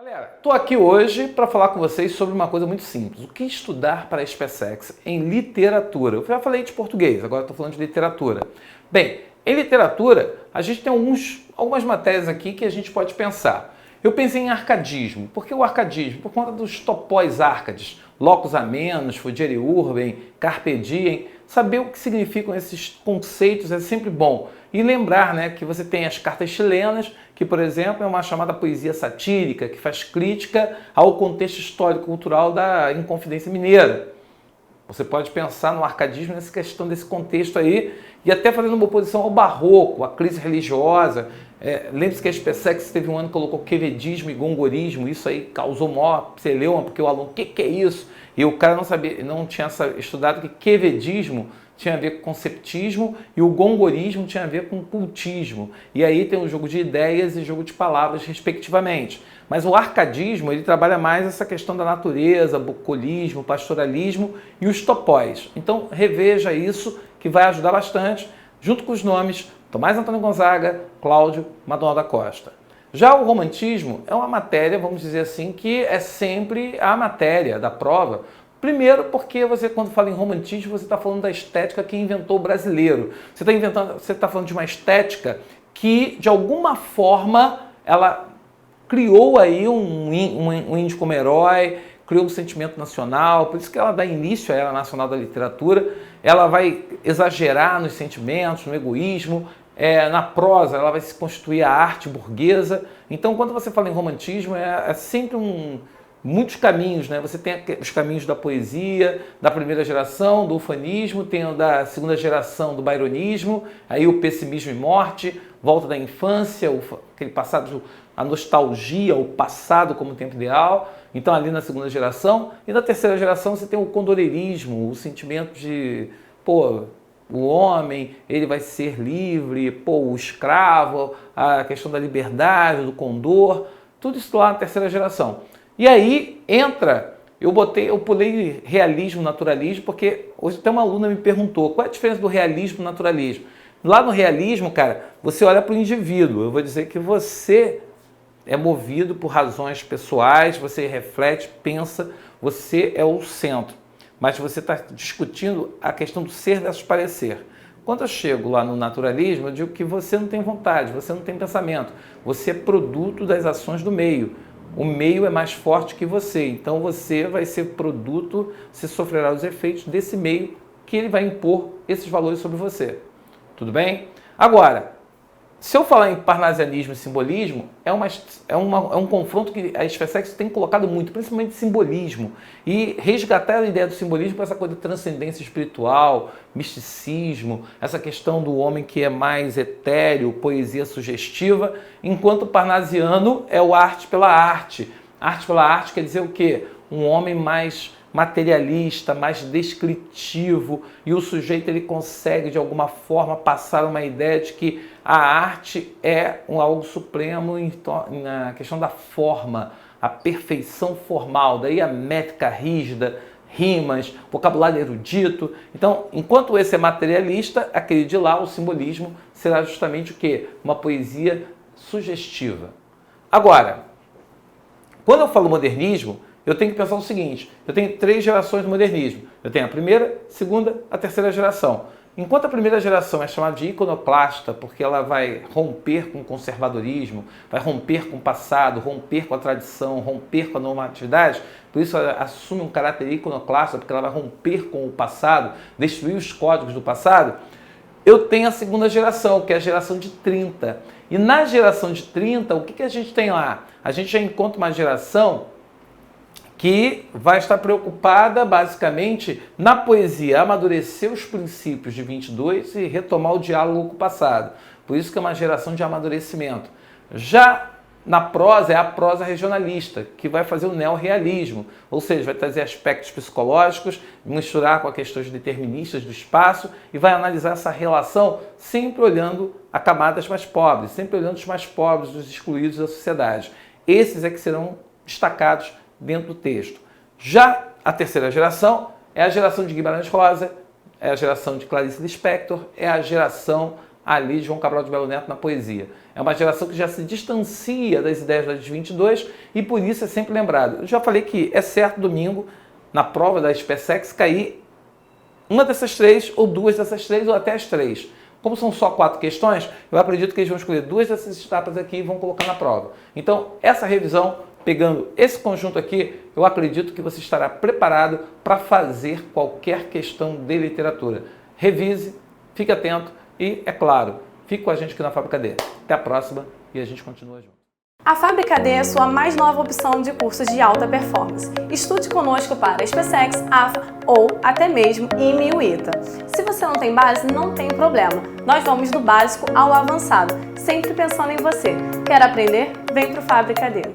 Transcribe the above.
Galera, estou aqui hoje para falar com vocês sobre uma coisa muito simples. O que estudar para a SpaceX em literatura? Eu já falei de português, agora estou falando de literatura. Bem, em literatura, a gente tem algumas matérias aqui que a gente pode pensar. Eu pensei em arcadismo. Por que o arcadismo? Por conta dos topóis árcades, locus amenus, fugere urbem, carpe diem. Saber o que significam esses conceitos é sempre bom. E lembrar, né, que você tem as cartas chilenas, que, por exemplo, é uma chamada poesia satírica, que faz crítica ao contexto histórico-cultural da Inconfidência Mineira. Você pode pensar no arcadismo nessa questão desse contexto aí, e até fazendo uma oposição ao barroco, à crise religiosa. Lembre-se que a SpaceX teve um ano que colocou quevedismo e gongorismo, isso aí causou maior celeuma, porque o aluno, o que é isso? E o cara não sabia, não tinha estudado que quevedismo tinha a ver com conceptismo e o gongorismo tinha a ver com cultismo. E aí tem um jogo de ideias e jogo de palavras, respectivamente. Mas o arcadismo, ele trabalha mais essa questão da natureza, bucolismo, pastoralismo e os topóis. Então reveja isso, que vai ajudar bastante, junto com os nomes Tomás Antônio Gonzaga, Cláudio Manuel da Costa. Já o romantismo é uma matéria, vamos dizer assim, que é sempre a matéria da prova. Primeiro porque você, quando fala em romantismo, você está falando da estética que inventou o brasileiro. Você está falando de uma estética que, de alguma forma, ela criou aí um índio como herói, criou um sentimento nacional, por isso que ela dá início à Era Nacional da Literatura. Ela vai exagerar nos sentimentos, no egoísmo. Na prosa, ela vai se constituir a arte burguesa. Então, quando você fala em romantismo, é sempre muitos caminhos, né? Você tem os caminhos da poesia, da primeira geração, do ufanismo, tem o da segunda geração, do byronismo, aí o pessimismo e morte, volta da infância, aquele passado, a nostalgia, o passado como tempo ideal. Então, ali na segunda geração. E na terceira geração, você tem o condoreirismo, o sentimento de, o homem, ele vai ser livre, o escravo, a questão da liberdade, do condor, tudo isso lá na terceira geração. E aí entra, eu pulei realismo, naturalismo, porque hoje até uma aluna me perguntou qual é a diferença do realismo e naturalismo. Lá no realismo, cara, você olha para o indivíduo, eu vou dizer que você é movido por razões pessoais, você reflete, pensa, você é o centro. Mas você está discutindo a questão do ser versus parecer. Quando eu chego lá no naturalismo, eu digo que você não tem vontade, você não tem pensamento. Você é produto das ações do meio. O meio é mais forte que você, então você vai ser produto, você sofrerá os efeitos desse meio que ele vai impor esses valores sobre você. Tudo bem? Agora, se eu falar em parnasianismo e simbolismo, é um confronto que a SpaceX tem colocado muito, principalmente simbolismo, e resgatar a ideia do simbolismo com essa coisa de transcendência espiritual, misticismo, essa questão do homem que é mais etéreo, poesia sugestiva, enquanto o parnasiano é o arte pela arte. Arte pela arte quer dizer o quê? Um homem mais materialista, mais descritivo, e o sujeito ele consegue de alguma forma passar uma ideia de que a arte é algo supremo na questão da forma, a perfeição formal, daí a métrica rígida, rimas, vocabulário erudito. Então, enquanto esse é materialista, aquele de lá, o simbolismo, será justamente o quê? Uma poesia sugestiva. Agora, quando eu falo modernismo, eu tenho que pensar o seguinte, eu tenho 3 gerações do modernismo. Eu tenho a primeira, segunda, a terceira geração. Enquanto a primeira geração é chamada de iconoclasta, porque ela vai romper com o conservadorismo, vai romper com o passado, romper com a tradição, romper com a normatividade, por isso ela assume um caráter iconoclasta, porque ela vai romper com o passado, destruir os códigos do passado. Eu tenho a segunda geração, que é a geração de 30. E na geração de 30, o que a gente tem lá? A gente já encontra uma geração que vai estar preocupada basicamente na poesia, amadurecer os princípios de 22 e retomar o diálogo com o passado. Por isso que é uma geração de amadurecimento. Já na prosa é a prosa regionalista, que vai fazer o neorrealismo, ou seja, vai trazer aspectos psicológicos, misturar com as questões deterministas do espaço e vai analisar essa relação sempre olhando a camadas mais pobres, sempre olhando os mais pobres, os excluídos da sociedade. Esses é que serão destacados dentro do texto. Já a terceira geração é a geração de Guimarães Rosa, é a geração de Clarice Lispector, é a geração ali de João Cabral de Melo Neto na poesia. É uma geração que já se distancia das ideias das 22 e por isso é sempre lembrado. Eu já falei que é certo domingo, na prova da SpaceX, cair uma dessas três, ou duas dessas três, ou até as três. Como são só 4 questões, eu acredito que eles vão escolher 2 dessas etapas aqui e vão colocar na prova. Então, essa revisão, pegando esse conjunto aqui, eu acredito que você estará preparado para fazer qualquer questão de literatura. Revise, fique atento e, é claro, fique com a gente aqui na Fábrica D. Até a próxima e a gente continua junto. A Fábrica D é a sua mais nova opção de cursos de alta performance. Estude conosco para SpaceX, AFA ou até mesmo IME e UITA. Se você não tem base, não tem problema. Nós vamos do básico ao avançado, sempre pensando em você. Quer aprender? Vem para o Fábrica D.